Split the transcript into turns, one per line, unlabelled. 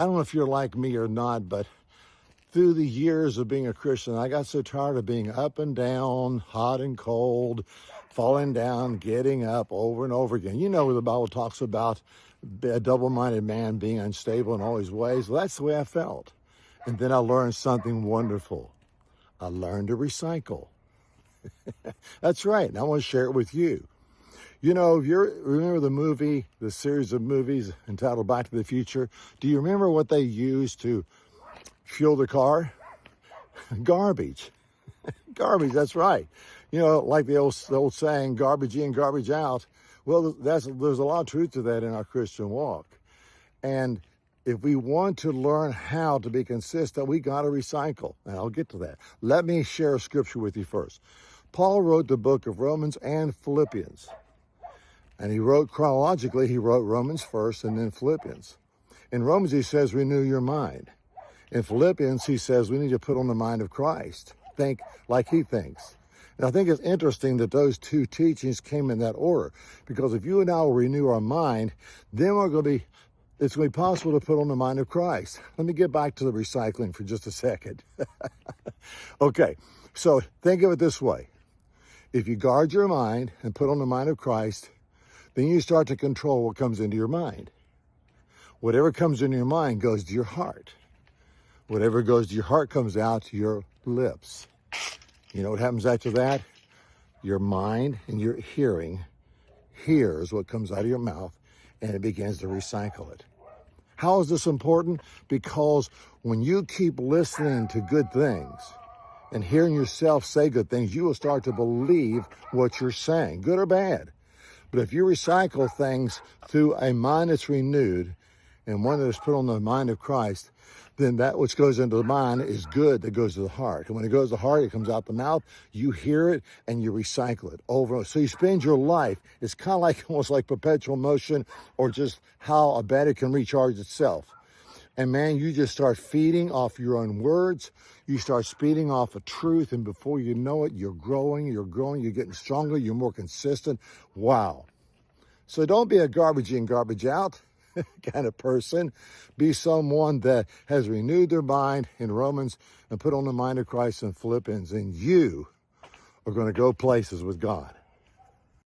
I don't know if you're like me or not, but through the years of being a Christian, I got so tired of being up and down, hot and cold, falling down, getting up over and over again. You know where the Bible talks about a double-minded man being unstable in all his ways. Well, that's the way I felt. And then I learned something wonderful. I learned to recycle. That's right, and I want to share it with you. You know, if you remember the series of movies entitled Back to the Future, do you remember what they used to fuel the car? Garbage. Garbage, that's right. You know, like the old saying, garbage in, garbage out. Well, there's a lot of truth to that in our Christian walk. And if we want to learn how to be consistent, we got to recycle. And I'll get to that. Let me share a scripture with you first. Paul wrote the book of Romans and Philippians. And he wrote chronologically, he wrote Romans first and then Philippians. In Romans, he says, renew your mind. In Philippians, he says we need to put on the mind of Christ. Think like he thinks. And I think it's interesting that those two teachings came in that order. Because if you and I will renew our mind, then it's going to be possible to put on the mind of Christ. Let me get back to the recycling for just a second. Okay, so think of it this way. If you guard your mind and put on the mind of Christ, then you start to control what comes into your mind. Whatever comes into your mind goes to your heart. Whatever goes to your heart comes out to your lips. You know what happens after that? Your mind and your hearing hears what comes out of your mouth, and it begins to recycle it. How is this important? Because when you keep listening to good things and hearing yourself say good things, you will start to believe what you're saying, good or bad. But if you recycle things through a mind that's renewed and one that is put on the mind of Christ, then that which goes into the mind is good that goes to the heart. And when it goes to the heart, it comes out the mouth. You hear it and you recycle it over. So you spend your life, it's kind of like almost like perpetual motion or just how a battery can recharge itself. And man, you just start feeding off your own words. You start speeding off of truth. And before you know it, you're growing, you're getting stronger, you're more consistent. Wow. So don't be a garbage in, garbage out kind of person. Be someone that has renewed their mind in Romans and put on the mind of Christ in Philippians. And you are going to go places with God.